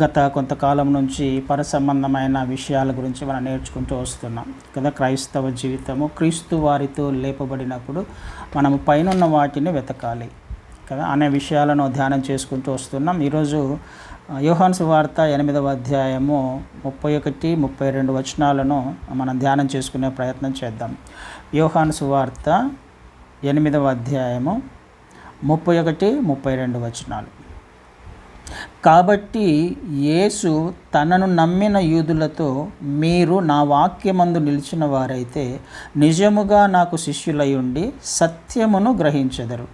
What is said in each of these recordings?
గత కొంతకాలం నుంచి పరసంబంధమైన విషయాల గురించి మనం నేర్చుకుంటూ వస్తున్నాం కదా. క్రైస్తవ జీవితము క్రీస్తు వారితో లేపబడినప్పుడు మనము పైనున్న వాటిని వెతకాలి కదా అనే విషయాలను ధ్యానం చేసుకుంటూ వస్తున్నాం. ఈరోజు యోహాను సువార్త 8వ అధ్యాయము 31, 32 వచనాలను మనం ధ్యానం చేసుకునే ప్రయత్నం చేద్దాం. యోహాను సువార్త 8వ అధ్యాయము 31, 32 వచనాలు. కాబట్టి యేసు తనను నమ్మిన యూదులతో, మీరు నా వాక్యమందు నిలిచిన వారైతే నిజముగా నాకు శిష్యులై ఉండి సత్యమును గ్రహించెదరు,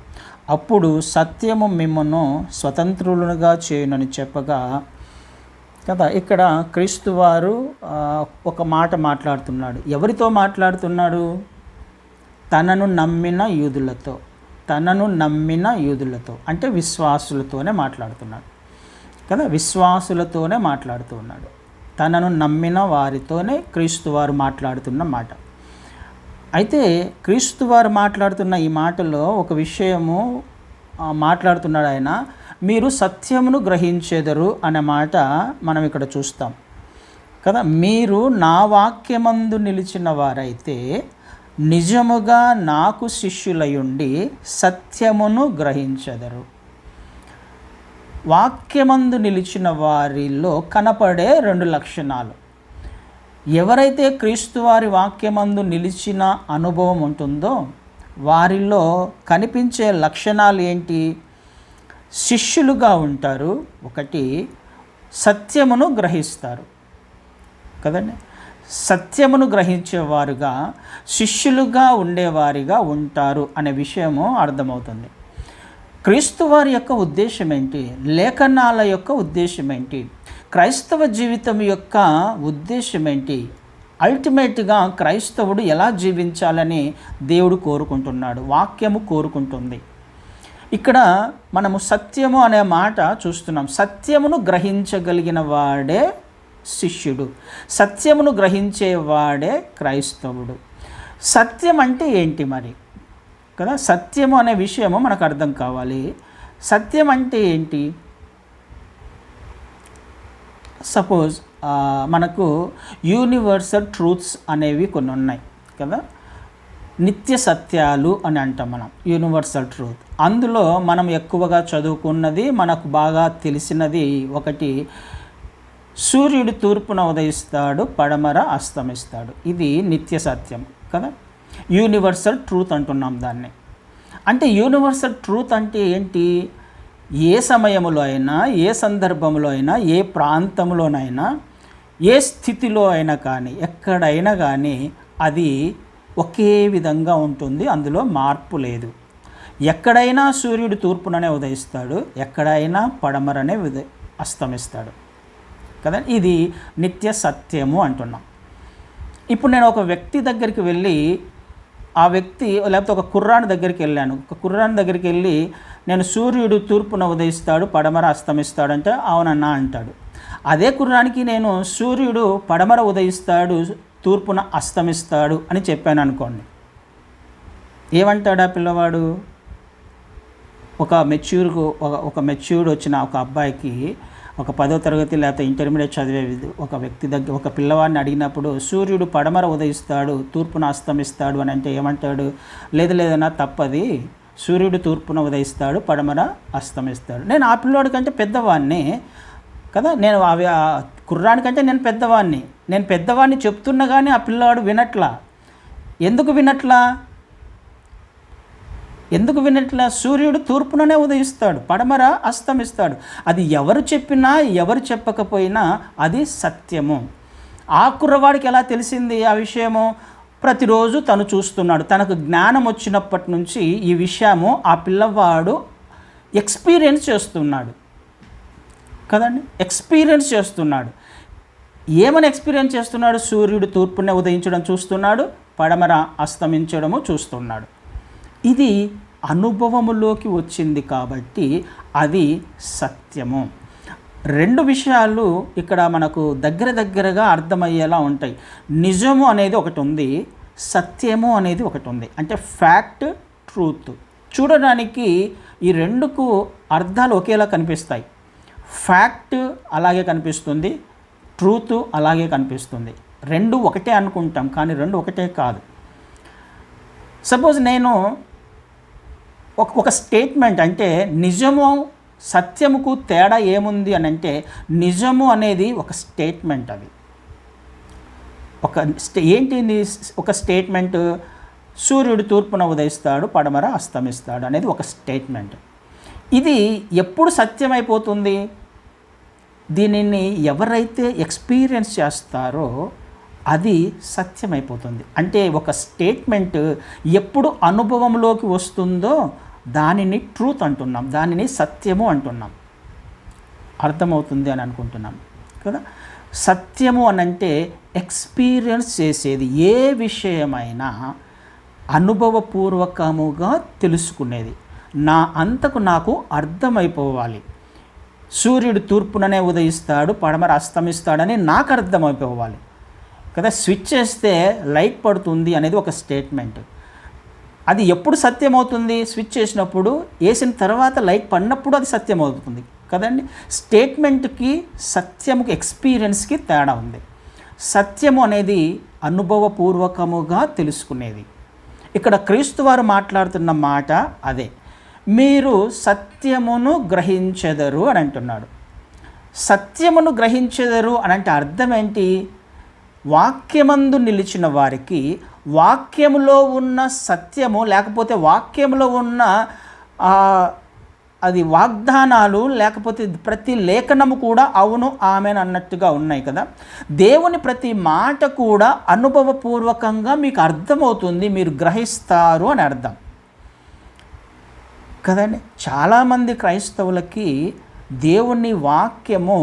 అప్పుడు సత్యము మిమ్మును స్వతంత్రులుగా చేయునని చెప్పగా కదా. ఇక్కడ క్రీస్తు వారు ఒక మాట మాట్లాడుతున్నాడు. ఎవరితో మాట్లాడుతున్నాడు? తనను నమ్మిన యూదులతో. తనను నమ్మిన యూదులతో అంటే విశ్వాసులతోనే మాట్లాడుతున్నాడు కదా. విశ్వాసులతోనే మాట్లాడుతూ ఉన్నాడు. తనను నమ్మిన వారితోనే క్రీస్తు వారు మాట్లాడుతున్న మాట. అయితే క్రీస్తు వారు మాట్లాడుతున్న ఈ మాటలో ఒక విషయము మాట్లాడుతున్నాడు ఆయన. మీరు సత్యమును గ్రహించెదరు అనే మాట మనం ఇక్కడ చూస్తాం కదా. మీరు నా వాక్యమందు నిలిచిన వారైతే నిజముగా నాకు శిష్యులై ఉండి సత్యమును గ్రహించెదరు. వాక్యమందు నిలిచిన వారిలో కనపడే 2 లక్షణాలు. ఎవరైతే క్రీస్తు వారి వాక్యమందు నిలిచిన అనుభవం ఉంటుందో వారిలో కనిపించే లక్షణాలు ఏంటి? శిష్యులుగా ఉంటారు, ఒకటి సత్యమును గ్రహిస్తారు కదండి. సత్యమును గ్రహించేవారుగా, శిష్యులుగా ఉండేవారిగా ఉంటారు అనే విషయము అర్థమవుతుంది. క్రీస్తు వారి యొక్క ఉద్దేశం ఏంటి? లేఖనాల యొక్క ఉద్దేశం ఏంటి? క్రైస్తవ జీవితం యొక్క ఉద్దేశం ఏంటి? అల్టిమేట్గా క్రైస్తవుడు ఎలా జీవించాలని దేవుడు కోరుకుంటున్నాడు, వాక్యము కోరుకుంటుంది. ఇక్కడ మనము సత్యము అనే మాట చూస్తున్నాం. సత్యమును గ్రహించగలిగిన వాడే శిష్యుడు, సత్యమును గ్రహించేవాడే క్రైస్తవుడు. సత్యం అంటే ఏంటి మరి కదా? సత్యము అనే విషయము మనకు అర్థం కావాలి. సత్యం అంటే ఏంటి? సపోజ్ మనకు యూనివర్సల్ ట్రూత్స్ అనేవి కొన్ని ఉన్నాయి కదా. నిత్య సత్యాలు అని అంటాం మనం, యూనివర్సల్ ట్రూత్. అందులో మనం ఎక్కువగా చదువుకున్నది, మనకు బాగా తెలిసినది ఒకటి, సూర్యుడు తూర్పున ఉదయిస్తాడు, పడమర అస్తమిస్తాడు. ఇది నిత్య సత్యం కదా. యూనివర్సల్ ట్రూత్ అంటున్నాం దాన్ని. అంటే యూనివర్సల్ ట్రూత్ అంటే ఏంటి? ఏ సమయంలో అయినా, ఏ సందర్భంలో అయినా, ఏ ప్రాంతంలోనైనా, ఏ స్థితిలో అయినా కానీ, ఎక్కడైనా కానీ అది ఒకే విధంగా ఉంటుంది, అందులో మార్పు లేదు. ఎక్కడైనా సూర్యుడు తూర్పుననే ఉదయిస్తాడు, ఎక్కడైనా పడమరనే అస్తమిస్తాడు కదా. ఇది నిత్య సత్యము అంటున్నాం. ఇప్పుడు నేను ఒక వ్యక్తి దగ్గరికి వెళ్ళి, ఆ వ్యక్తి లేకపోతే ఒక కుర్రాని దగ్గరికి వెళ్ళాను. ఒక కుర్రాని దగ్గరికి వెళ్ళి నేను సూర్యుడు తూర్పున ఉదయిస్తాడు, పడమర అస్తమిస్తాడు అంటే అవునన్నా అంటాడు. అదే కుర్రానికి నేను సూర్యుడు పడమర ఉదయిస్తాడు, తూర్పున అస్తమిస్తాడు అని చెప్పాను అనుకోండి, ఏమంటాడు ఆ పిల్లవాడు? ఒక మెచ్యూర్డ్ వచ్చిన ఒక అబ్బాయికి, ఒక 10వ తరగతి లేకపోతే ఇంటర్మీడియట్ చదివే ఒక వ్యక్తి దగ్గర ఒక పిల్లవాడిని అడిగినప్పుడు సూర్యుడు పడమర ఉదయిస్తాడు, తూర్పున అస్తమిస్తాడు అని అంటే ఏమంటాడు? లేదన్నా తప్పది, సూర్యుడు తూర్పున ఉదయిస్తాడు, పడమర అస్తమిస్తాడు. నేను ఆ పిల్లవాడి కంటే పెద్దవాడిని కదా. నేను ఆ కుర్రానికంటే నేను పెద్దవాడిని చెప్తున్నా కానీ ఆ పిల్లవాడు వినట్లా. ఎందుకు వినట్లా? సూర్యుడు తూర్పుననే ఉదయిస్తాడు, పడమర అస్తమిస్తాడు. అది ఎవరు చెప్పినా, ఎవరు చెప్పకపోయినా అది సత్యము. ఆ కుర్రవాడికి ఎలా తెలిసింది ఆ విషయము? ప్రతిరోజు తను చూస్తున్నాడు. తనకు జ్ఞానం వచ్చినప్పటి నుంచి ఈ విషయము ఆ పిల్లవాడు ఎక్స్పీరియన్స్ చేస్తున్నాడు కదండి. ఎక్స్పీరియన్స్ చేస్తున్నాడు. ఏమని ఎక్స్పీరియన్స్ చేస్తున్నాడు? సూర్యుడు తూర్పునే ఉదయించడం చూస్తున్నాడు, పడమర అస్తమించడము చూస్తున్నాడు. ఇది అనుభవములోకి వచ్చింది కాబట్టి అది సత్యము. 2 విషయాలు ఇక్కడ మనకు దగ్గరగా అర్థమయ్యేలా ఉంటాయి. నిజము అనేది ఒకటి ఉంది, సత్యము అనేది ఒకటి ఉంది. అంటే ఫ్యాక్ట్, ట్రూత్. చూడడానికి ఈ రెండుకు అర్థాలు ఒకేలా కనిపిస్తాయి. ఫ్యాక్ట్ అలాగే కనిపిస్తుంది, ట్రూత్ అలాగే కనిపిస్తుంది. రెండు ఒకటే అనుకుంటాం, కానీ రెండు ఒకటే కాదు. సపోజ్ నేను ఒక స్టేట్మెంట్, అంటే నిజము సత్యముకు తేడా ఏముంది అని అంటే, నిజము అనేది ఒక స్టేట్మెంట్. అది ఏంటి ఒక స్టేట్మెంట్? సూర్యుడు తూర్పున ఉదయిస్తాడు, పడమర అస్తమిస్తాడు అనేది ఒక స్టేట్మెంట్. ఇది ఎప్పుడు సత్యమైపోతుంది? దీనిని ఎవరైతే ఎక్స్పీరియన్స్ చేస్తారో అది సత్యమైపోతుంది. అంటే ఒక స్టేట్మెంట్ ఎప్పుడు అనుభవంలోకి వస్తుందో దానిని ట్రూత్ అంటున్నాం, దానిని సత్యము అంటున్నాం. అర్థమవుతుంది అని అనుకుంటున్నాం కదా. సత్యము అనంటే ఎక్స్పీరియన్స్ చేసేది, ఏ విషయమైనా అనుభవపూర్వకముగా తెలుసుకునేది. నా అంతకు నాకు అర్థమైపోవాలి. సూర్యుడు తూర్పుననే ఉదయిస్తాడు, పడమర అస్తమిస్తాడని నాకు అర్థమైపోవాలి కదా. స్విచ్ చేస్తే లైట్ పడుతుంది అనేది ఒక స్టేట్మెంట్. అది ఎప్పుడు సత్యమవుతుంది? స్విచ్ చేసినప్పుడు, వేసిన తర్వాత లైట్ పడినప్పుడు అది సత్యమవుతుంది కదండి. స్టేట్మెంట్కి సత్యముకి ఎక్స్పీరియన్స్కి తేడా ఉంది. సత్యము అనేది అనుభవపూర్వకముగా తెలుసుకునేది. ఇక్కడ క్రీస్తు వారు మాట్లాడుతున్న మాట అదే. మీరు సత్యమును గ్రహించెదరు అని అంటున్నాడు. సత్యమును గ్రహించెదరు అని అంటే అర్థం ఏంటి? వాక్యమందు నిలిచిన వారికి వాక్యములో ఉన్న సత్యము, లేకపోతే వాక్యములో ఉన్న అది వాగ్దానాలు, లేకపోతే ప్రతి లేఖనము కూడా అవును ఆమెన్ అన్నట్టుగా ఉన్నాయి కదా. దేవుని ప్రతి మాట కూడా అనుభవపూర్వకంగా మీకు అర్థమవుతుంది, మీరు గ్రహిస్తారు అని అర్థం కదండి. చాలామంది క్రైస్తవులకి దేవుని వాక్యము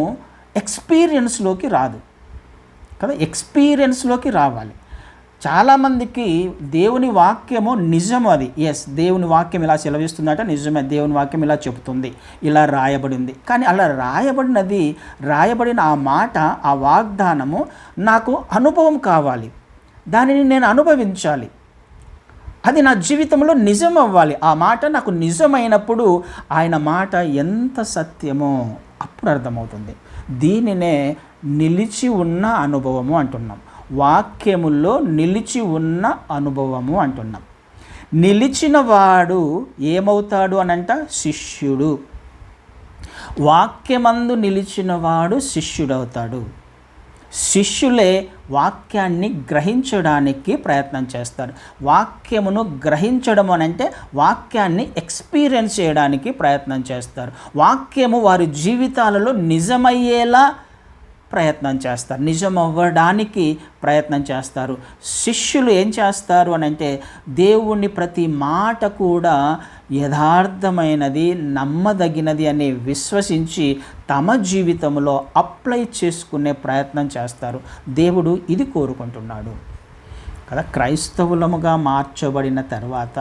ఎక్స్పీరియన్స్లోకి రాదు కదా. ఎక్స్పీరియన్స్లోకి రావాలి. చాలామందికి దేవుని వాక్యము నిజము, అది దేవుని వాక్యం ఇలా సెలవిస్తుందట, నిజమే, దేవుని వాక్యం ఇలా చెబుతుంది, ఇలా రాయబడింది. కానీ అలా రాయబడిన ఆ మాట, ఆ వాగ్దానము నాకు అనుభవం కావాలి, దానిని నేను అనుభవించాలి, అది నా జీవితంలో నిజం అవ్వాలి. ఆ మాట నాకు నిజమైనప్పుడు ఆయన మాట ఎంత సత్యమో అప్పుడు అర్థమవుతుంది. దీనినే నిలిచి ఉన్న అనుభవము అంటున్నాం. వాక్యములో నిలిచి ఉన్న అనుభవము అంటున్నాం. నిలిచిన వాడు ఏమవుతాడు అనంట? శిష్యుడు. వాక్యమందు నిలిచిన వాడు శిష్యుడవుతాడు. శిష్యులే వాక్యాన్ని గ్రహించడానికి ప్రయత్నం చేస్తారు. వాక్యమును గ్రహించడం అనంటే వాక్యాన్ని ఎక్స్పీరియన్స్ చేయడానికి ప్రయత్నం చేస్తారు. వాక్యము వారి జీవితాలలో నిజమయ్యేలా ప్రయత్నం చేస్తారు, నిజం అవ్వడానికి ప్రయత్నం చేస్తారు. శిష్యులు ఏం చేస్తారు అని అంటే, దేవుని ప్రతి మాట కూడా యథార్థమైనది, నమ్మదగినది అని విశ్వసించి తమ జీవితంలో అప్లై చేసుకునే ప్రయత్నం చేస్తారు. దేవుడు ఇది కోరుకుంటున్నాడు కదా. క్రైస్తవులముగా మార్చబడిన తర్వాత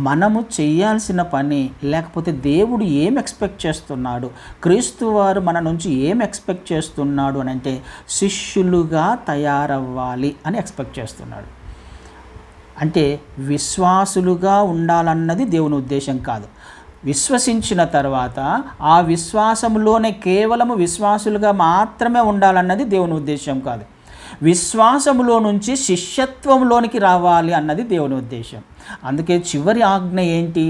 మనము చేయాల్సిన పని, లేకపోతే దేవుడు ఏం ఎక్స్పెక్ట్ చేస్తున్నాడు, క్రీస్తు వారు మన నుంచి ఏం ఎక్స్పెక్ట్ చేస్తున్నాడు అని అంటే, శిష్యులుగా తయారవ్వాలి అని ఎక్స్పెక్ట్ చేస్తున్నాడు. అంటే విశ్వాసులుగా ఉండాలన్నది దేవుని ఉద్దేశం కాదు. విశ్వసించిన తర్వాత ఆ విశ్వాసంలోనే కేవలము విశ్వాసులుగా మాత్రమే ఉండాలన్నది దేవుని ఉద్దేశం కాదు. విశ్వాసములో నుంచి శిష్యత్వంలోనికి రావాలి అన్నది దేవుని ఉద్దేశం. అందుకే చివరి ఆజ్ఞ ఏంటి?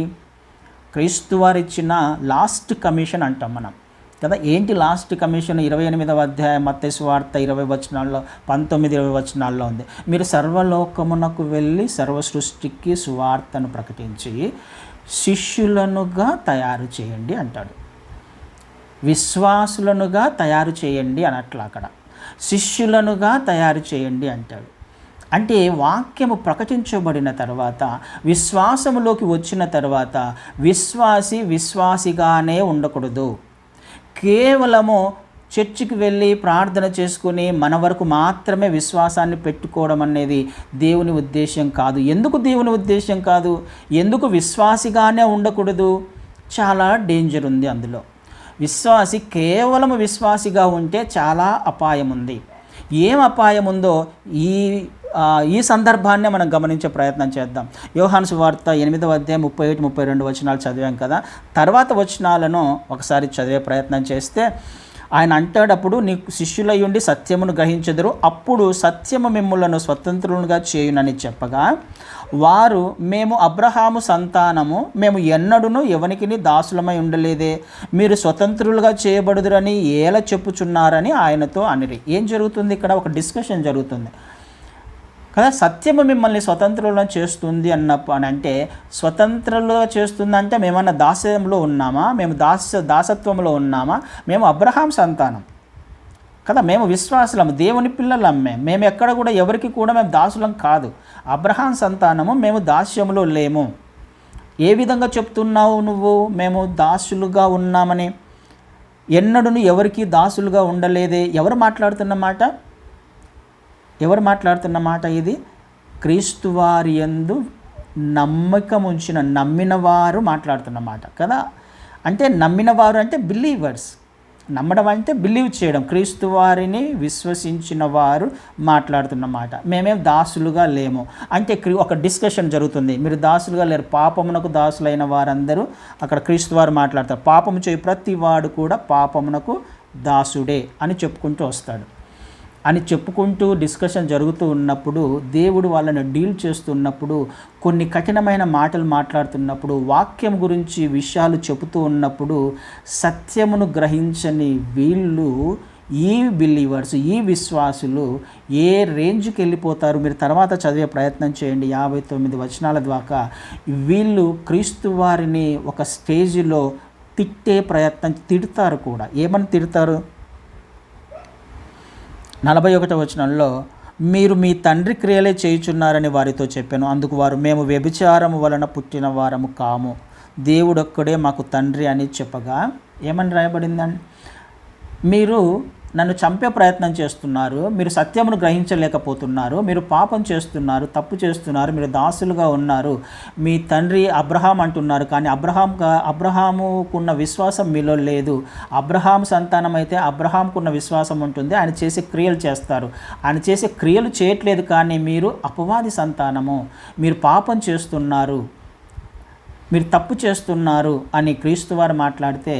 క్రీస్తు వారు ఇచ్చిన లాస్ట్ కమిషన్ అంటాం మనం కదా. ఏంటి లాస్ట్ కమిషన్? 28వ అధ్యాయం మత్తయి సువార్త 20 వచనాల్లో, 19-20 వచనాల్లో ఉంది. మీరు సర్వలోకమునకు వెళ్ళి సర్వ సృష్టికి సువార్తను ప్రకటించి శిష్యులనుగా తయారు చేయండి అంటాడు. విశ్వాసులనుగా తయారు చేయండి అనట్లా, అక్కడ శిష్యులనుగా తయారు చేయండి అంటాడు. అంటే వాక్యము ప్రకటించబడిన తర్వాత, విశ్వాసములోకి వచ్చిన తర్వాత విశ్వాసిగానే ఉండకూడదు. కేవలము చర్చికి వెళ్ళి ప్రార్థన చేసుకుని మన వరకు మాత్రమే విశ్వాసాన్ని పెట్టుకోవడం అనేది దేవుని ఉద్దేశం కాదు. ఎందుకు దేవుని ఉద్దేశం కాదు? ఎందుకు విశ్వాసిగానే ఉండకూడదు? చాలా డేంజర్ ఉంది అందులో. కేవలం విశ్వాసిగా ఉంటే చాలా అపాయం ఉంది. ఏం అపాయం ఉందో ఈ ఈ సందర్భాన్నే మనం గమనించే ప్రయత్నం చేద్దాం. యోహాను సువార్త 8వ అధ్యాయం 31, 32 వచనాలు చదివాం కదా. తర్వాత వచనాలను ఒకసారి చదివే ప్రయత్నం చేస్తే ఆయన అంటాడప్పుడు నీకు శిష్యులయ్యుండి సత్యమును గ్రహించెదరు, అప్పుడు సత్యము మిమ్ములను స్వతంత్రులుగా చేయునని చెప్పగా వారు మేము అబ్రహాము సంతానము, మేము ఎన్నడూను ఎవనికిని దాసులమై ఉండలేదే, మీరు స్వతంత్రులుగా చేయబడుదురని ఎలా చెప్పుచున్నారని ఆయనతో అనిరి. ఏం జరుగుతుంది ఇక్కడ? ఒక డిస్కషన్ జరుగుతుంది కదా. సత్యము మిమ్మల్ని స్వతంత్రులుగా చేస్తుంది అని అంటే స్వతంత్రులుగా చేస్తుందంటే మేమన్నా దాస్యంలో ఉన్నామా? మేము దాసత్వంలో ఉన్నామా? మేము అబ్రహాం సంతానం కదా, మేము విశ్వాసులము, దేవుని పిల్లలం. మేము ఎక్కడ కూడా ఎవరికి కూడా మేము దాసులం కాదు. అబ్రహాం సంతానము, మేము దాస్యములో లేము. ఏ విధంగా చెప్తున్నావు నువ్వు మేము దాసులుగా ఉన్నామని? ఎన్నడూను ఎవరికి దాసులుగా ఉండలేదే. ఎవరు మాట్లాడుతున్న మాట ఇది? క్రీస్తువారి యందు నమ్మిన వారు మాట్లాడుతున్న మాట కదా. అంటే నమ్మిన వారు అంటే బిలీవర్స్. నమ్మడం అంటే బిలీవ్ చేయడం. క్రీస్తు వారిని విశ్వసించిన వారు మాట్లాడుతున్న మాట. మేమేం దాసులుగా లేము అంటే ఒక డిస్కషన్ జరుగుతుంది. మీరు దాసులుగా లేరు, పాపమునకు దాసులైన వారందరూ అక్కడ క్రీస్తు వారు మాట్లాడతారు. పాపము చేయి ప్రతి వాడు కూడా పాపమునకు దాసుడే అని చెప్పుకుంటూ డిస్కషన్ జరుగుతూ ఉన్నప్పుడు, దేవుడు వాళ్ళని డీల్ చేస్తున్నప్పుడు, కొన్ని కఠినమైన మాటలు మాట్లాడుతున్నప్పుడు, వాక్యం గురించి విషయాలు చెబుతూ ఉన్నప్పుడు సత్యమును గ్రహించని వీళ్ళు, ఈ బిలీవర్స్, ఈ విశ్వాసులు ఏ రేంజ్కి వెళ్ళిపోతారు? మీరు తర్వాత చదివే ప్రయత్నం చేయండి 59 వచనాల ద్వారా. వీళ్ళు క్రీస్తు వారిని ఒక స్టేజిలో తిడతారు కూడా. ఏమని తిడతారు? 41వ వచనంలో మీరు మీ తండ్రి క్రియలే చేయుచున్నారని వారితో చెప్పాను. అందుకు వారు మేము వ్యభిచారము వలన పుట్టిన వారము కాము, దేవుడొక్కడే మాకు తండ్రి అని చెప్పగా ఏమని రాయబడిందండి? మీరు నన్ను చంపే ప్రయత్నం చేస్తున్నారు, మీరు సత్యమును గ్రహించలేకపోతున్నారు, మీరు పాపం చేస్తున్నారు, తప్పు చేస్తున్నారు, మీరు దాసులుగా ఉన్నారు, మీ తండ్రి అబ్రహాం అంటున్నారు, కానీ అబ్రహాముకున్న విశ్వాసం మీలో లేదు. అబ్రహాం సంతానం అయితే అబ్రహాంకున్న విశ్వాసం ఉంటుంది, ఆయన చేసే క్రియలు చేస్తారు. ఆయన చేసే క్రియలు చేయట్లేదు, కానీ మీరు అపవాది సంతానము, మీరు పాపం చేస్తున్నారు, మీరు తప్పు చేస్తున్నారు అని క్రీస్తు వారు మాట్లాడితే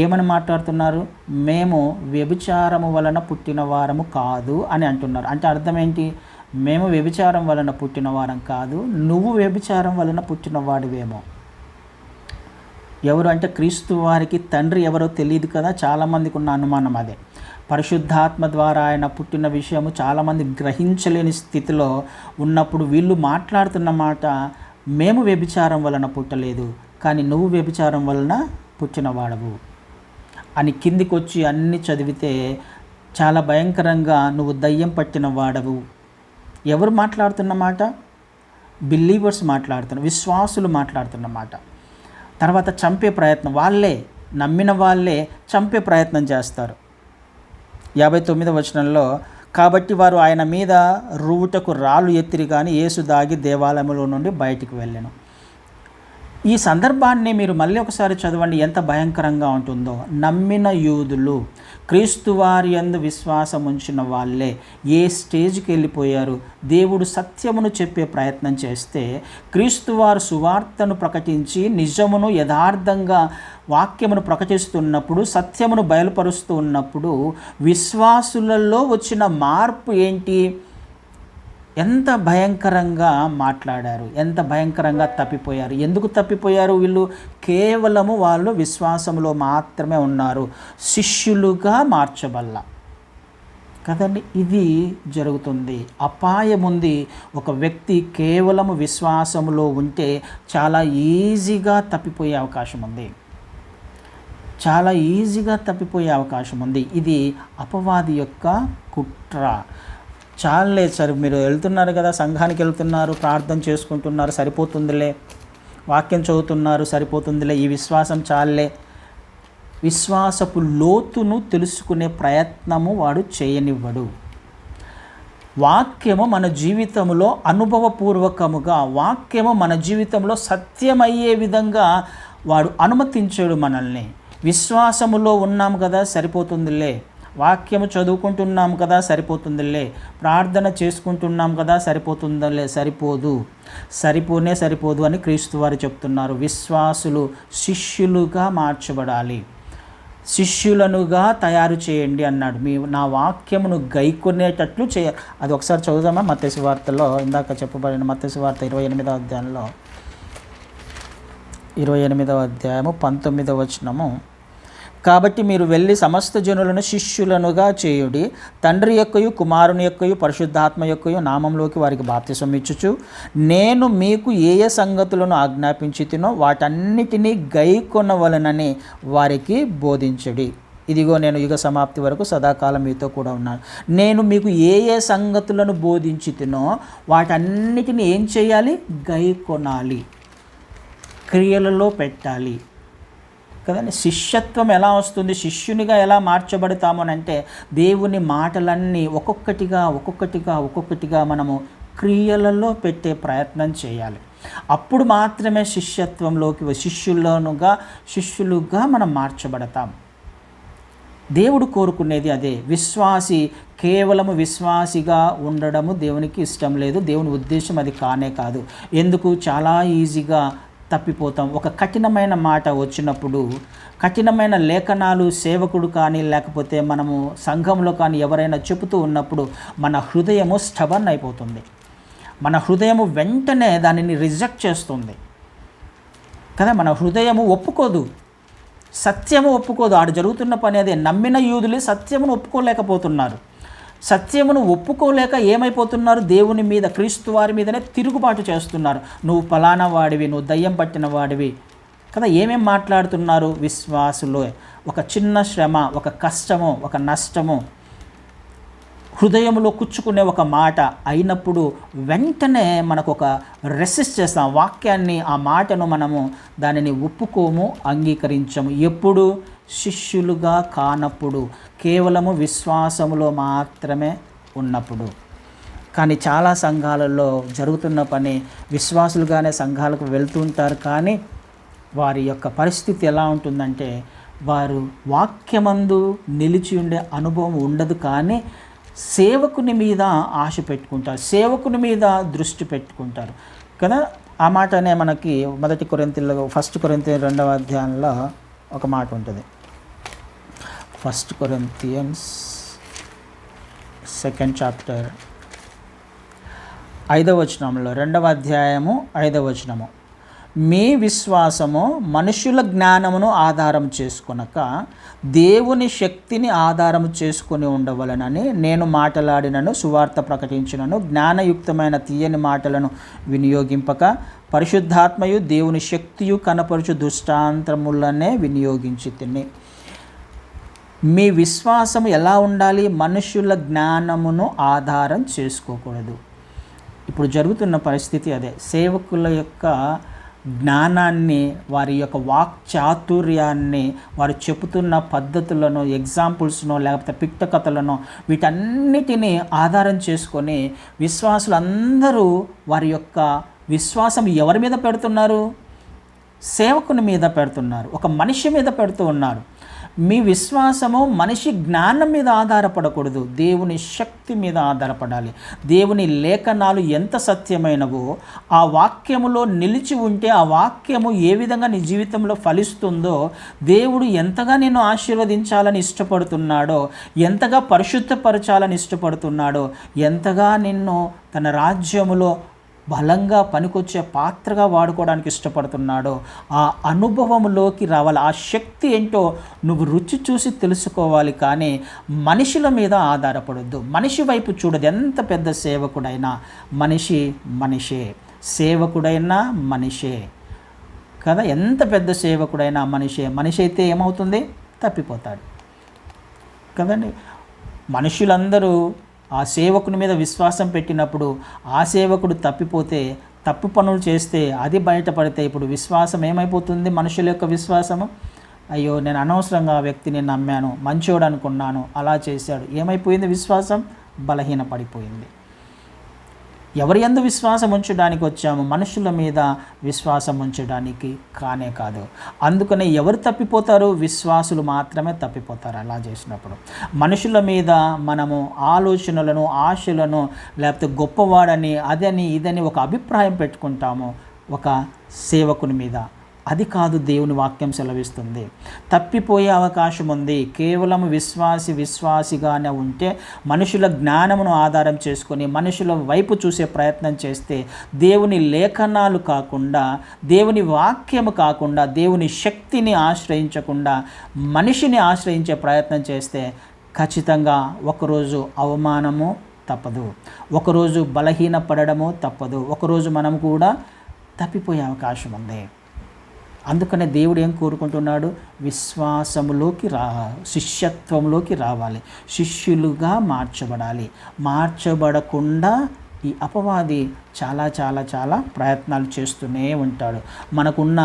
ఏమని మాట్లాడుతున్నారు? మేము వ్యభిచారము వలన పుట్టిన వారము కాదు అని అంటున్నారు. అంటే అర్థం ఏంటి? మేము వ్యభిచారం వలన పుట్టిన వారం కాదు, నువ్వు వ్యభిచారం వలన పుట్టిన వాడివేమో. ఎవరు అంటే క్రీస్తు వారికి తండ్రి ఎవరో తెలియదు కదా. చాలామందికి ఉన్న అనుమానం అదే. పరిశుద్ధాత్మ ద్వారా ఆయన పుట్టిన విషయము చాలామంది గ్రహించలేని స్థితిలో ఉన్నప్పుడు వీళ్ళు మాట్లాడుతున్న మాట, మేము వ్యభిచారం వలన పుట్టలేదు, కానీ నువ్వు వ్యభిచారం వలన పుట్టినవాడవు అని కిందికి వచ్చి అన్ని చదివితే చాలా భయంకరంగా నువ్వు దయ్యం పట్టిన వాడవు. ఎవరు మాట్లాడుతున్న మాట? బిలీవర్స్ మాట్లాడుతున్న, విశ్వాసులు మాట్లాడుతున్న మాట. తర్వాత చంపే ప్రయత్నం, వాళ్ళే నమ్మిన వాళ్ళే చంపే ప్రయత్నం చేస్తారు. 59వ వచనంలో కాబట్టి వారు ఆయన మీద రువుటకు రాళ్ళు ఎత్తిరి, కానీ యేసు దాగి దేవాలయంలో నుండి బయటికి వెళ్ళెను. ఈ సందర్భాన్ని మీరు మళ్ళీ ఒకసారి చదవండి, ఎంత భయంకరంగా ఉంటుందో. నమ్మిన యూదులు, క్రీస్తు వారి యందు విశ్వాసం ఉంచిన వాళ్ళే ఏ స్టేజ్కి వెళ్ళిపోయారు? దేవుడు సత్యమును చెప్పే ప్రయత్నం చేస్తే క్రీస్తు వారు సువార్తను ప్రకటించి నిజమును యథార్థంగా వాక్యమును ప్రకటిస్తున్నప్పుడు, సత్యమును బయలుపరుస్తూ ఉన్నప్పుడు విశ్వాసులలో వచ్చిన మార్పు ఏంటి? ఎంత భయంకరంగా మాట్లాడారు, ఎంత భయంకరంగా తప్పిపోయారు. ఎందుకు తప్పిపోయారు? వీళ్ళు కేవలము వాళ్ళు విశ్వాసంలో మాత్రమే ఉన్నారు, శిష్యులుగా మార్చబల్ల కదండి. ఇది జరుగుతుంది. అపాయం ఉంది. ఒక వ్యక్తి కేవలము విశ్వాసంలో ఉంటే చాలా ఈజీగా తప్పిపోయే అవకాశం ఉంది. ఇది అపవాది యొక్క కుట్ర. చాలే సార్, మీరు వెళ్తున్నారు కదా, సంఘానికి వెళ్తున్నారు, ప్రార్థన చేసుకుంటున్నారు, సరిపోతుందిలే, వాక్యం చదువుతున్నారు, సరిపోతుందిలే, ఈ విశ్వాసం చాలే. విశ్వాసపు లోతును తెలుసుకునే ప్రయత్నము వాడు చేయనివ్వడు. వాక్యము మన జీవితంలో అనుభవపూర్వకముగా, వాక్యము మన జీవితంలో సత్యమయ్యే విధంగా వాడు అనుమతించాడు మనల్ని. విశ్వాసములో ఉన్నాము కదా, సరిపోతుందిలే, వాక్యము చదువుకుంటున్నాం కదా సరిపోతుందిలే, ప్రార్థన చేసుకుంటున్నాం కదా సరిపోతుందిలే, సరిపోదు అని క్రీస్తు వారు చెప్తున్నారు. విశ్వాసులు శిష్యులుగా మార్చబడాలి, శిష్యులనుగా తయారు చేయండి అన్నాడు. నా వాక్యమును గైకొనేటట్లు చేయాలి. అది ఒకసారి చదువుదామా? మత్తయి సువార్తలో ఇందాక చెప్పబడిన మత్తయి సువార్త 28వ అధ్యాయంలో 28వ అధ్యాయము 19వ వచనము. కాబట్టి మీరు వెళ్ళి సమస్త జనులను శిష్యులనుగా చేయుడి, తండ్రి యొక్కయు కుమారుని యొక్కయు పరిశుద్ధాత్మ యొక్కయు నామంలోకి వారికి బాప్తిసం ఇచ్చుచు, నేను మీకు ఏ ఏ సంగతులను ఆజ్ఞాపించితినో వాటన్నిటినీ గైకొనవలెనని వారికి బోధించుడి. ఇదిగో నేను యుగ సమాప్తి వరకు సదాకాలం మీతో కూడా ఉన్నాను. నేను మీకు ఏ ఏ సంగతులను బోధించితినో వాటన్నిటిని ఏం చేయాలి? గైకొనాలి, క్రియలలో పెట్టాలి కదండి. శిష్యత్వం ఎలా వస్తుంది, శిష్యునిగా ఎలా మార్చబడతాము అని అంటే దేవుని మాటలన్నీ ఒక్కొక్కటిగా మనము క్రియలలో పెట్టే ప్రయత్నం చేయాలి. అప్పుడు మాత్రమే శిష్యత్వంలోకి శిష్యులుగా మనం మార్చబడతాం. దేవుడు కోరుకునేది అదే. కేవలము విశ్వాసిగా ఉండడము దేవునికి ఇష్టం లేదు. దేవుని ఉద్దేశం అది కానే కాదు. ఎందుకు? చాలా ఈజీగా తప్పిపోతాం. ఒక కఠినమైన మాట వచ్చినప్పుడు, కఠినమైన లేఖనాలు సేవకుడు కానీ లేకపోతే మనము సంఘంలో కానీ ఎవరైనా చెబుతూ ఉన్నప్పుడు మన హృదయము స్టబర్న్ అయిపోతుంది. మన హృదయము వెంటనే దానిని రిజెక్ట్ చేస్తుంది కదా. మన హృదయము ఒప్పుకోదు, సత్యము ఒప్పుకోదు. ఆడు జరుగుతున్న పని అదే. నమ్మిన యూదులు సత్యమును ఒప్పుకోలేకపోతున్నారు. సత్యమును ఒప్పుకోలేక ఏమైపోతున్నారు? దేవుని మీద, క్రీస్తు వారి మీదనే తిరుగుబాటు చేస్తున్నారు. నువ్వు ఫలానా వాడివి, నువ్వు దయ్యం పట్టిన వాడివి కదా. ఏమేం మాట్లాడుతున్నారు? విశ్వాసులు ఒక చిన్న శ్రమ, ఒక కష్టము, ఒక నష్టము హృదయంలో కుచ్చుకునే ఒక మాట అయినప్పుడు వెంటనే మనకు ఒక రెసిస్ట్ చేస్తాం వాక్యాన్ని, ఆ మాటను మనము దానిని ఒప్పుకోము, అంగీకరించము. ఎప్పుడు? శిష్యులుగా కానప్పుడు, కేవలము విశ్వాసములో మాత్రమే ఉన్నప్పుడు. కానీ చాలా సంఘాలలో జరుగుతున్న పని, విశ్వాసులుగానే సంఘాలకు వెళ్తుంటారు, కానీ వారి యొక్క పరిస్థితి ఎలా ఉంటుందంటే వారు వాక్యమందు నిలిచి ఉండే అనుభవం ఉండదు, కానీ సేవకుని మీద ఆశ పెట్టుకుంటారు, సేవకుని మీద దృష్టి పెట్టుకుంటారు కదా. ఆ మాటనే మనకి 1 కొరింథీయులు 2వ అధ్యాయంలో ఒక మాట ఉంటుంది. 1 కొరింథియన్స్ 2nd చాప్టర్ 5వ వచనంలో, 2వ అధ్యాయము 5వ వచనము, మీ విశ్వాసము మనుషుల జ్ఞానమును ఆధారం చేసుకొనక దేవుని శక్తిని ఆధారం చేసుకొని ఉండవలనని నేను మాటలాడినను, సువార్త ప్రకటించినను, జ్ఞానయుక్తమైన తీయని మాటలను వినియోగింపక పరిశుద్ధాత్మయు దేవుని శక్తియు కనపరుచు దృష్టాంతములనే వినియోగించి తిని. మీ విశ్వాసం ఎలా ఉండాలి? మనుషుల జ్ఞానమును ఆధారం చేసుకోకూడదు. ఇప్పుడు జరుగుతున్న పరిస్థితి అదే. సేవకుల యొక్క జ్ఞానాన్ని, వారి యొక్క వాక్చాతుర్యాన్ని, వారు చెబుతున్న పద్ధతులను, ఎగ్జాంపుల్స్ను లేకపోతే పిట్టకథలను, వీటన్నిటినీ ఆధారం చేసుకొని విశ్వాసులందరూ వారి యొక్క విశ్వాసం ఎవరి మీద పెడుతున్నారు? సేవకుని మీద పెడుతున్నారు, ఒక మనిషి మీద పెడుతూ ఉన్నారు. మీ విశ్వాసము మనిషి జ్ఞానం మీద ఆధారపడకూడదు, దేవుని శక్తి మీద ఆధారపడాలి. దేవుని లేఖనాలు ఎంత సత్యమైనవో, ఆ వాక్యములో నిలిచి ఉంటే ఆ వాక్యము ఏ విధంగా నీ జీవితంలో ఫలిస్తుందో, దేవుడు ఎంతగా నిన్ను ఆశీర్వదించాలని ఇష్టపడుతున్నాడో, ఎంతగా పరిశుద్ధపరచాలని ఇష్టపడుతున్నాడో, ఎంతగా నిన్ను తన రాజ్యములో బలంగా పనికొచ్చే పాత్రగా వాడుకోవడానికి ఇష్టపడుతున్నాడో ఆ అనుభవంలోకి రావాలి. ఆ శక్తి ఏంటో నువ్వు రుచి చూసి తెలుసుకోవాలి, కానీ మనుషుల మీద ఆధారపడొద్దు. మనిషి వైపు చూడదు. ఎంత పెద్ద సేవకుడైనా మనిషే, సేవకుడైనా మనిషే కదా. ఎంత పెద్ద సేవకుడైనా మనిషి అయితే ఏమవుతుంది? తప్పిపోతాడు కదండి. మనుషులందరూ ఆ సేవకుని మీద విశ్వాసం పెట్టినప్పుడు ఆ సేవకుడు తప్పిపోతే, తప్పు పనులు చేస్తే, అది బయటపడితే ఇప్పుడు విశ్వాసం ఏమైపోతుంది? మనుషుల యొక్క విశ్వాసము, అయ్యో నేను అనవసరంగా ఆ వ్యక్తిని నమ్మాను, మంచోడు అనుకున్నాను, అలా చేశాడు, ఏమైపోయింది? విశ్వాసం బలహీనపడిపోయింది ఎవరి యందు విశ్వాసం ఉంచడానికి వచ్చాము? మనుషుల మీద విశ్వాసం ఉంచడానికి కానే కాదు. అందుకనే ఎవరు తప్పిపోతారు? విశ్వాసులు మాత్రమే తప్పిపోతారు. అలా చేసినప్పుడు మనుషుల మీద మనము ఆలోచనలను, ఆశలను, లేకపోతే గొప్పవాడని, అదని ఇదని ఒక అభిప్రాయం పెట్టుకుంటాము ఒక సేవకుని మీద. అది కాదు దేవుని వాక్యం సెలవిస్తుంది. తప్పిపోయే అవకాశం ఉంది. కేవలం విశ్వాసిగానే ఉంటే, మనుషుల జ్ఞానమును ఆధారం చేసుకొని మనుషుల వైపు చూసే ప్రయత్నం చేస్తే, దేవుని లేఖనాలు కాకుండా, దేవుని వాక్యము కాకుండా, దేవుని శక్తిని ఆశ్రయించకుండా మనిషిని ఆశ్రయించే ప్రయత్నం చేస్తే ఖచ్చితంగా ఒకరోజు అవమానము తప్పదు, ఒకరోజు బలహీనపడము తప్పదు, ఒకరోజు మనం కూడా తప్పిపోయే అవకాశం ఉంది. అందుకనే దేవుడు ఏం కోరుకుంటున్నాడు? విశ్వాసములోకి శిష్యత్వంలోకి రావాలి, శిష్యులుగా మార్చబడాలి. మార్చబడకుండా ఈ అపవాది చాలా ప్రయత్నాలు చేస్తూనే ఉంటాడు. మనకున్న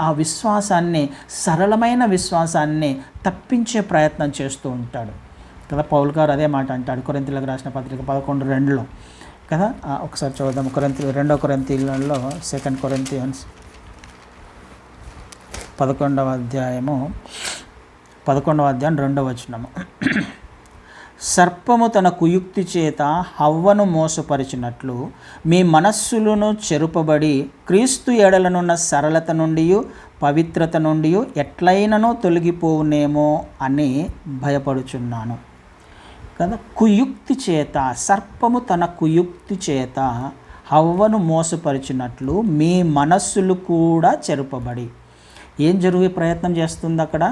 ఆ విశ్వాసాన్ని, సరళమైన విశ్వాసాన్ని తప్పించే ప్రయత్నం చేస్తూ ఉంటాడు కదా. పౌలు గారు అదే మాట అంటాడు కొరింథీయులకు రాసిన పత్రిక 11:2 కదా. ఒకసారి చూద్దాం. 2 కొరింథీయులలో 2 కొరింథియన్స్ 11వ అధ్యాయం 2వ వచనము. సర్పము తన కుయుక్తి చేత హవ్వను మోసపరిచినట్లు మీ మనస్సులను చెరుపబడి క్రీస్తు ఎడలనున్న సరళత నుండి, పవిత్రత నుండి ఎట్లయిననో తొలగిపోవునేమో అని భయపడుచున్నాను కదా. కుయుక్తి చేత, సర్పము తన కుయుక్తి చేత హవ్వను మోసపరిచినట్లు మీ మనస్సులు కూడా చెరుపబడి. ఏం జరిగే ప్రయత్నం చేస్తుంది అక్కడ?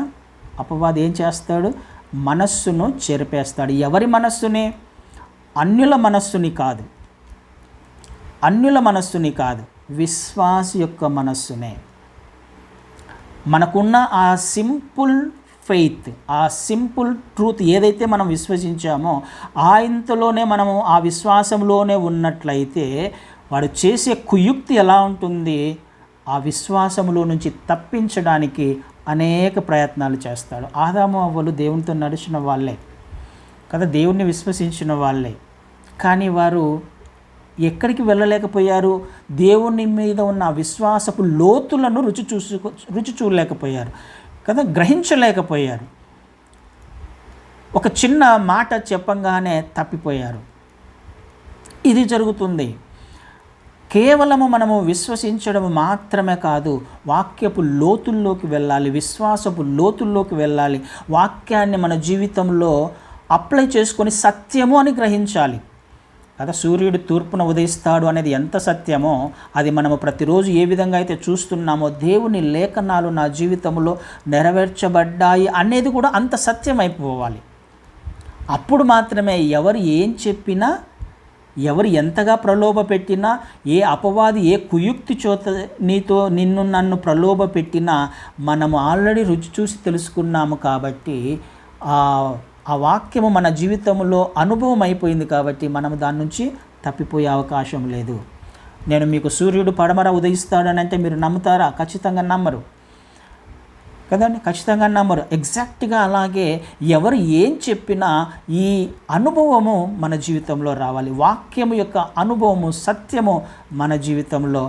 అపవాది ఏం చేస్తాడు? మనస్సును చెరిపేస్తాడు. ఎవరి మనస్సుని? అన్యుల మనస్సుని కాదు, విశ్వాసి యొక్క మనస్సునే. మనకున్న ఆ సింపుల్ ఫెయిత్, ఆ సింపుల్ ట్రూత్ ఏదైతే మనం విశ్వసించామో ఆ ఇంతలోనే మనము ఆ విశ్వాసంలోనే ఉన్నట్లయితే వాడు చేసే కుయుక్తి ఎలా ఉంటుంది? ఆ విశ్వాసములో నుంచి తప్పించడానికి అనేక ప్రయత్నాలు చేస్తాడు. ఆదాము అవ్వలు దేవునితో నడిచిన వాళ్ళే కదా, దేవుణ్ణి విశ్వసించిన వాళ్ళే. కానీ వారు ఎక్కడికి వెళ్ళలేకపోయారు? దేవుని మీద ఉన్న విశ్వాసపు లోతులను రుచి చూడలేకపోయారు కదా, గ్రహించలేకపోయారు. ఒక చిన్న మాట చెప్పంగానే తప్పిపోయారు. ఇది జరుగుతుంది. కేవలము మనము విశ్వసించడం మాత్రమే కాదు, వాక్యపు లోతుల్లోకి వెళ్ళాలి, విశ్వాసపు లోతుల్లోకి వెళ్ళాలి. వాక్యాన్ని మన జీవితంలో అప్లై చేసుకొని సత్యము అని గ్రహించాలి కదా. సూర్యుడు తూర్పున ఉదయిస్తాడు అనేది ఎంత సత్యమో, అది మనము ప్రతిరోజు ఏ విధంగా అయితే చూస్తున్నామో, దేవుని లేఖనాలు నా జీవితంలో నెరవేర్చబడ్డాయి అనేది కూడా అంత సత్యం అయిపోవాలి. అప్పుడు మాత్రమే ఎవరు ఏం చెప్పినా, ఎవరు ఎంతగా ప్రలోభ పెట్టినా, ఏ అపవాది ఏ కుయుక్తి చోత నన్ను ప్రలోభ పెట్టినా, మనము ఆల్రెడీ రుచి చూసి తెలుసుకున్నాము కాబట్టి ఆ వాక్యము మన జీవితంలో అనుభవం అయిపోయింది కాబట్టి మనము దాని నుంచి తప్పిపోయే అవకాశం లేదు. నేను మీకు సూర్యుడు పడమర ఉదయిస్తాడని అంటే మీరు నమ్ముతారా? ఖచ్చితంగా నమ్మరు కదండి, ఖచ్చితంగా నమ్మరు. ఎగ్జాక్ట్గా అలాగే ఎవరు ఏం చెప్పినా ఈ అనుభవము మన జీవితంలో రావాలి. వాక్యము యొక్క అనుభవము, సత్యము మన జీవితంలో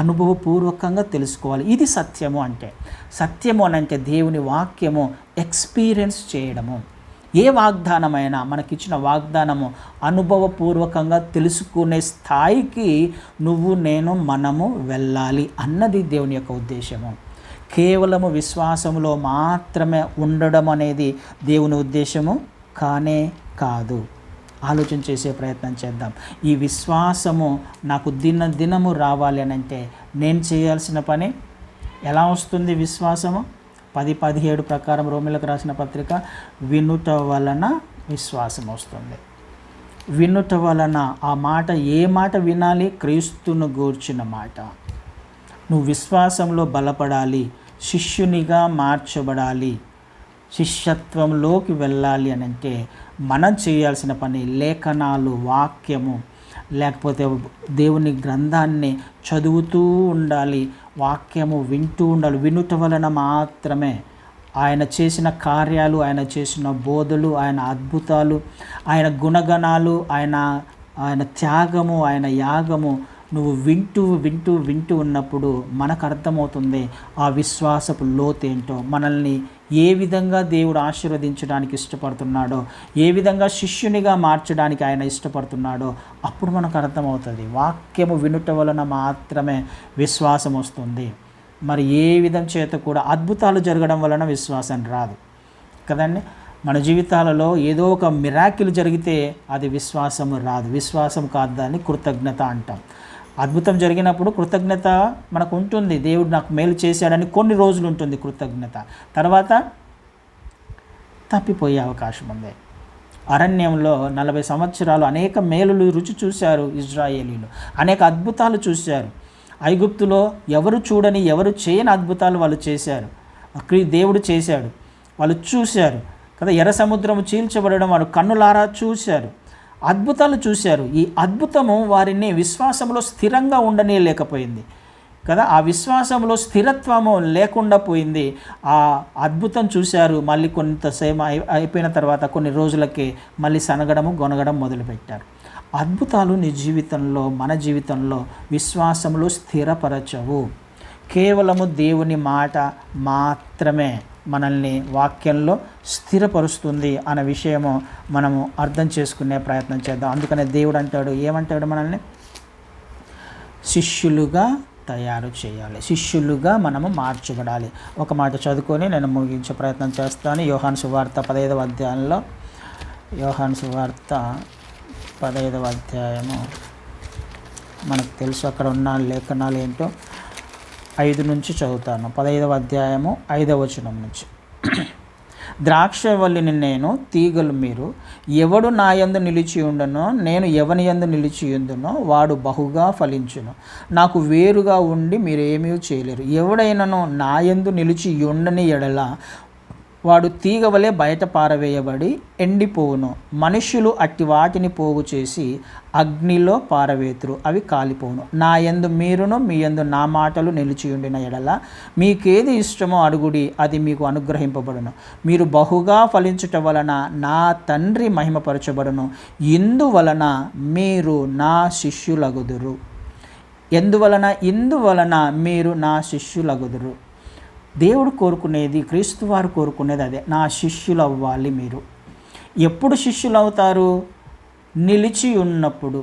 అనుభవపూర్వకంగా తెలుసుకోవాలి. ఇది సత్యము అంటే. సత్యము అని అంటే దేవుని వాక్యము ఎక్స్పీరియన్స్ చేయడము. ఏ వాగ్దానమైనా మనకిచ్చిన వాగ్దానము అనుభవపూర్వకంగా తెలుసుకునే స్థాయికి నువ్వు, నేను, మనము వెళ్ళాలి అన్నది దేవుని యొక్క ఉద్దేశము. కేవలము విశ్వాసములో మాత్రమే ఉండడం అనేది దేవుని ఉద్దేశము కానే కాదు. ఆలోచన చేసే ప్రయత్నం చేద్దాం. ఈ విశ్వాసము నాకు దినము రావాలి అని అంటే నేను చేయాల్సిన పని ఎలా వస్తుంది? విశ్వాసము 10:17 ప్రకారం రోమీయులకు రాసిన పత్రిక, వినుట వలన విశ్వాసం వస్తుంది. వినుట వలన, ఆ మాట ఏ మాట వినాలి? క్రీస్తును గూర్చిన మాట. నువ్వు విశ్వాసంలో బలపడాలి, శిష్యునిగా మార్చబడాలి, శిష్యత్వంలోకి వెళ్ళాలి అని అంటే మనం చేయాల్సిన పని లేఖనాలు, వాక్యము, లేకపోతే దేవుని గ్రంథాన్ని చదువుతూ ఉండాలి, వాక్యము వింటూ ఉండాలి. వినుట వలన మాత్రమే ఆయన చేసిన కార్యాలు, ఆయన చేసిన బోధలు, ఆయన అద్భుతాలు, ఆయన గుణగణాలు, ఆయన ఆయన త్యాగము, ఆయన యాగము నువ్వు వింటూ వింటూ వింటూ ఉన్నప్పుడు మనకు అర్థమవుతుంది ఆ విశ్వాసపు లోతేంటో, మనల్ని ఏ విధంగా దేవుడు ఆశీర్వదించడానికి ఇష్టపడుతున్నాడో, ఏ విధంగా శిష్యునిగా మార్చడానికి ఆయన ఇష్టపడుతున్నాడో అప్పుడు మనకు అర్థమవుతుంది. వాక్యము వినుట వలన మాత్రమే విశ్వాసం వస్తుంది. మరి ఏ విధం చేత కూడా అద్భుతాలు జరగడం వలన విశ్వాసం రాదు కదండి. మన జీవితాలలో ఏదో ఒక మిరాకిల్ జరిగితే అది విశ్వాసము రాదు. విశ్వాసం కాదు, దాన్ని కృతజ్ఞత అంటాం. అద్భుతం జరిగినప్పుడు కృతజ్ఞత మనకు ఉంటుంది, దేవుడు నాకు మేలు చేశాడని కొన్ని రోజులు ఉంటుంది కృతజ్ఞత, తర్వాత తప్పిపోయే అవకాశం ఉంది. అరణ్యంలో 40 సంవత్సరాలు అనేక మేలులు రుచి చూశారు ఇజ్రాయేలీలు, అనేక అద్భుతాలు చూశారు. ఐగుప్తులో ఎవరు చూడని, ఎవరు చేయని అద్భుతాలు వాళ్ళు చేశారు, దేవుడు చేశాడు, వాళ్ళు చూశారు కదా. ఎర్ర సముద్రము చీల్చబడడం వారు కన్నులారా చూశారు, అద్భుతాలు చూశారు. ఈ అద్భుతము వారిని విశ్వాసంలో స్థిరంగా ఉండనీయలేకపోయింది కదా. ఆ విశ్వాసంలో స్థిరత్వము లేకుండా పోయింది. ఆ అద్భుతం చూశారు, మళ్ళీ కొంతసేపు అయిపోయిన తర్వాత కొన్ని రోజులకే మళ్ళీ సనగడము గొనగడం మొదలుపెట్టారు. అద్భుతాలు నీ జీవితంలో, మన జీవితంలో విశ్వాసంలో స్థిరపరచవు. కేవలము దేవుని మాట మాత్రమే మనల్ని వాక్యంలో స్థిరపరుస్తుంది అనే విషయము మనము అర్థం చేసుకునే ప్రయత్నం చేద్దాం. అందుకనే దేవుడు అంటాడు, ఏమంటాడు, మనల్ని శిష్యులుగా తయారు చేయాలి, శిష్యులుగా మనము మార్చబడాలి. ఒక మాట చదువుకొని నేను ముగించే ప్రయత్నం చేస్తాను. యోహాను సువార్త 15వ అధ్యాయంలో, యోహాను సువార్త 15వ అధ్యాయము మనకు తెలుసు, అక్కడ ఉన్న లేఖనాలు ఏంటో 5 నుంచి చదువుతాను. 15వ అధ్యాయము 5వ వచనం నుంచి. ద్రాక్షవల్లిని నేను, తీగలు మీరు. ఎవడు నా యందు నిలిచి ఉండునో, నేను ఎవని యందు నిలిచి ఉండునో వాడు బహుగా ఫలించును. నాకు వేరుగా ఉండి మీరు ఏమీ చేయలేరు. ఎవడైనను నా యందు నిలిచి ఉండని ఎడల వాడు తీగ వలె బయట పారవేయబడి ఎండిపోవును. మనుష్యులు అట్టి వాటిని పోగు చేసి అగ్నిలో పారవేతురు, అవి కాలిపోవును. నా యందు మీరును, మీ యందు నా మాటలు నిలిచి ఉండిన ఎడల మీకేది ఇష్టమో అడుగుడి, అది మీకు అనుగ్రహింపబడును. మీరు బహుగా ఫలించుట వలన నా తండ్రి మహిమపరచబడును. ఇందువలన మీరు నా శిష్యులగుదురు. ఇందువలన మీరు నా శిష్యులగుదురు. దేవుడు కోరుకునేది, క్రీస్తు వారు కోరుకునేది అదే, నా శిష్యులు అవ్వాలి. మీరు ఎప్పుడు శిష్యులు అవుతారు? నిలిచి ఉన్నప్పుడు.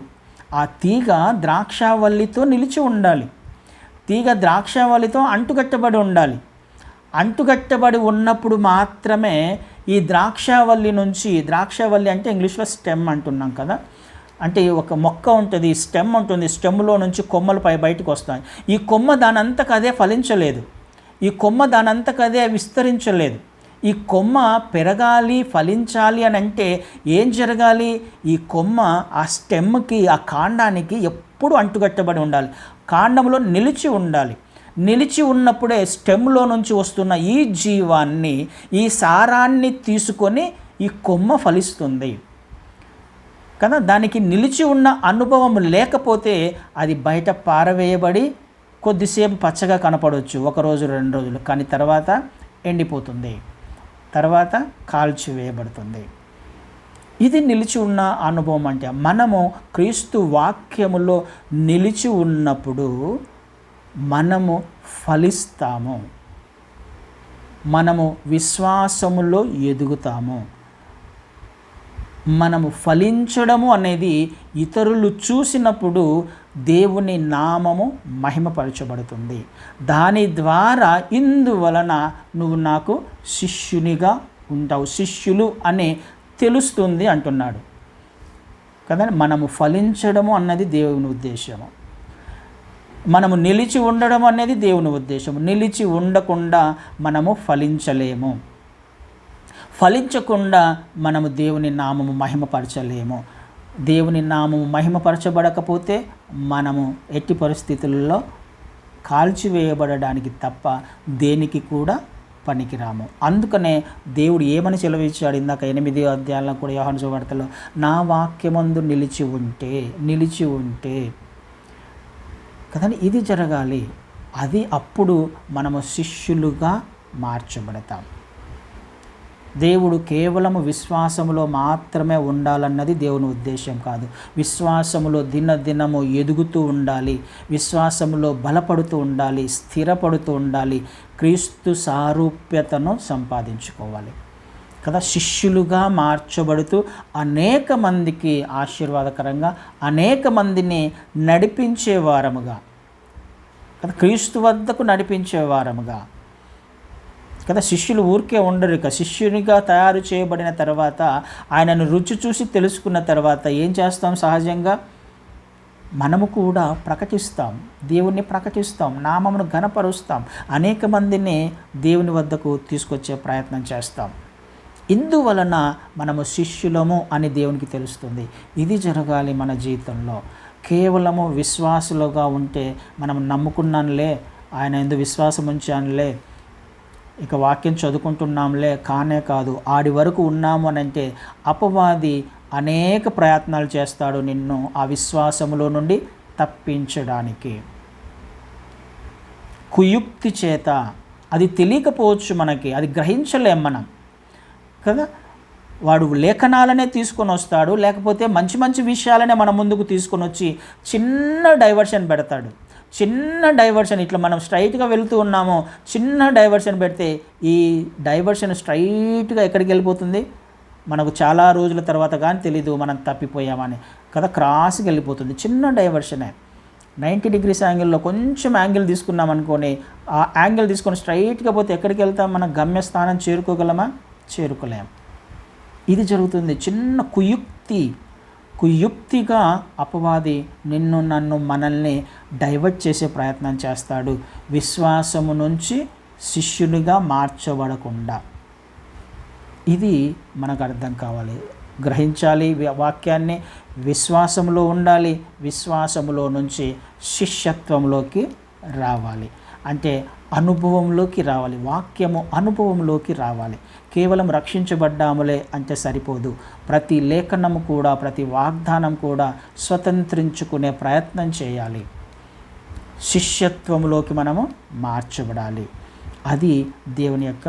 ఆ తీగ ద్రాక్షావల్లితో నిలిచి ఉండాలి, తీగ ద్రాక్షావల్లితో అంటుకట్టబడి ఉండాలి. అంటుకట్టబడి ఉన్నప్పుడు మాత్రమే ఈ ద్రాక్షావల్లి నుంచి, ద్రాక్షావల్లి అంటే ఇంగ్లీష్లో స్టెమ్ అంటున్నాం కదా, అంటే ఒక మొక్క ఉంటుంది, స్టెమ్ ఉంటుంది, స్టెమ్లో నుంచి కొమ్మలు బయటకు వస్తాయి. ఈ కొమ్మ దానంతకు అదే ఫలించలేదు, ఈ కొమ్మ దానంతకదే విస్తరించలేదు. ఈ కొమ్మ పెరగాలి, ఫలించాలి అని అంటే ఏం జరగాలి? ఈ కొమ్మ ఆ స్టెమ్కి, ఆ కాండానికి ఎప్పుడు అంటుకట్టబడి ఉండాలి, కాండంలో నిలిచి ఉండాలి. నిలిచి ఉన్నప్పుడే స్టెమ్లో నుంచి వస్తున్న ఈ జీవాన్ని, ఈ సారాన్ని తీసుకొని ఈ కొమ్మ ఫలిస్తుంది కదా. దానికి నిలిచి ఉన్న అనుభవం లేకపోతే అది బయట పారవేయబడి కొద్దిసేపు పచ్చగా కనపడవచ్చు, 1 రోజు 2 రోజులు, కానీ తర్వాత ఎండిపోతుంది, తర్వాత కాల్చివేయబడుతుంది. ఇది నిలిచి ఉన్న అనుభవం. అంటే మనము క్రీస్తు వాక్యములో నిలిచి ఉన్నప్పుడు మనము ఫలిస్తాము, మనము విశ్వాసములో ఎదుగుతాము. మనము ఫలించడము అనేది ఇతరులు చూసినప్పుడు దేవుని నామము మహిమపరచబడుతుంది. దాని ద్వారా ఇందువలన నువ్వు నాకు శిష్యునిగా ఉంటావు, శిష్యులు అని తెలుస్తుంది అంటున్నాడు కదా. మనము ఫలించడము అన్నది దేవుని ఉద్దేశము, మనము నిలిచి ఉండడం అనేది దేవుని ఉద్దేశము. నిలిచి ఉండకుండా మనము ఫలించలేము, ఫలించకుండా మనము దేవుని నామము మహిమపరచలేము. దేవుని నామము మహిమపరచబడకపోతే మనము ఎట్టి పరిస్థితుల్లో కాల్చివేయబడడానికి తప్ప దేనికి కూడా పనికిరాము. అందుకనే దేవుడు ఏమని సెలవిచ్చాడు ఇందాక 8వ అధ్యాయంలో కూడా యోహాను సువార్తలో, నా వాక్యమందు నిలిచి ఉంటే కదండి, ఇది జరగాలి. అది అప్పుడు మనము శిష్యులుగా మార్చబడతాం. దేవుడు కేవలము విశ్వాసములో మాత్రమే ఉండాలన్నది దేవుని ఉద్దేశం కాదు. విశ్వాసములో దినదినము ఎదుగుతూ ఉండాలి, విశ్వాసములో బలపడుతూ ఉండాలి, స్థిరపడుతూ ఉండాలి, క్రీస్తు సారూప్యతను సంపాదించుకోవాలి కదా. శిష్యులుగా మార్చబడుతూ అనేక మందికి ఆశీర్వాదకరంగా, అనేక మందిని నడిపించేవారముగా కదా, క్రీస్తు వద్దకు నడిపించేవారముగా కదా. శిష్యులు ఊరికే ఉండరు. ఇక శిష్యునిగా తయారు చేయబడిన తర్వాత, ఆయనను రుచి చూసి తెలుసుకున్న తర్వాత ఏం చేస్తాం? సహజంగా మనము కూడా ప్రకటిస్తాం, దేవుణ్ణి ప్రకటిస్తాం, నామమును ఘనపరుస్తాం, అనేక మందిని దేవుని వద్దకు తీసుకొచ్చే ప్రయత్నం చేస్తాం. ఇందువలన మనము శిష్యులము అని దేవునికి తెలుస్తుంది. ఇది జరగాలి మన జీవితంలో. కేవలము విశ్వాసులుగా ఉంటే మనం నమ్ముకున్నానులే, ఆయన యందు విశ్వాసం ఉంచానులే, ఇక వాక్యం చదువుకుంటున్నాంలే, కానే కాదు. ఆడి వరకు ఉన్నాము అని అంటే అపవాది అనేక ప్రయత్నాలు చేస్తాడు నిన్ను ఆ విశ్వాసములో నుండి తప్పించడానికి. కుయుక్తి చేత, అది తెలియకపోవచ్చు మనకి, అది గ్రహించలేం మనం కదా. వాడు లేఖనాలనే తీసుకొని వస్తాడు, లేకపోతే మంచి మంచి విషయాలనే మన ముందుకు తీసుకొని వచ్చి చిన్న డైవర్షన్ పెడతాడు. చిన్న డైవర్షన్, ఇట్లా మనం స్ట్రైట్గా వెళుతూ ఉన్నాము, చిన్న డైవర్షన్ పెడితే ఈ డైవర్షన్ స్ట్రైట్గా ఎక్కడికి వెళ్ళిపోతుంది? మనకు చాలా రోజుల తర్వాత కానీ తెలీదు మనం తప్పిపోయామని కదా, క్రాస్కి వెళ్ళిపోతుంది. చిన్న డైవర్షనే. 90 degrees యాంగిల్లో కొంచెం యాంగిల్ తీసుకున్నాం అనుకోని, ఆ యాంగిల్ తీసుకొని స్ట్రైట్గా పోతే ఎక్కడికి వెళ్తాం? మన గమ్యస్థానం చేరుకోగలమా? చేరుకోలేం. ఇది జరుగుతుంది. చిన్న కుయుక్తిగా అపవాది నిన్ను నన్ను మనల్ని డైవర్ట్ చేసే ప్రయత్నం చేస్తాడు, విశ్వాసము నుంచి శిష్యునిగా మార్చబడకుండా. ఇది మనకు అర్థం కావాలి, గ్రహించాలి వాక్యాన్ని. విశ్వాసంలో ఉండాలి, విశ్వాసములో నుంచి శిష్యత్వంలోకి రావాలి, అంటే అనుభవంలోకి రావాలి, వాక్యము అనుభవంలోకి రావాలి. కేవలం రక్షించబడ్డాములే అంటే సరిపోదు. ప్రతి లేఖనము కూడా, ప్రతి వాగ్దానం కూడా స్వతంత్రించుకునే ప్రయత్నం చేయాలి. శిష్యత్వంలోకి మనము మార్చబడాలి. అది దేవుని యొక్క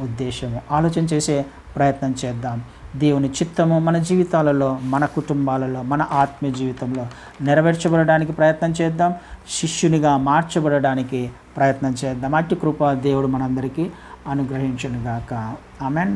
ఉద్దేశము. ఆలోచన చేసే ప్రయత్నం చేద్దాం. దేవుని చిత్తము మన జీవితాలలో, మన కుటుంబాలలో, మన ఆత్మీయ జీవితంలో నెరవేర్చబడడానికి ప్రయత్నం చేద్దాం. శిష్యునిగా మార్చబడడానికి ప్రయత్నం చేద్దాం. అట్టి కృప దేవుడు మనందరికీ అనుగ్రహించునుగాక. ఆమేన్.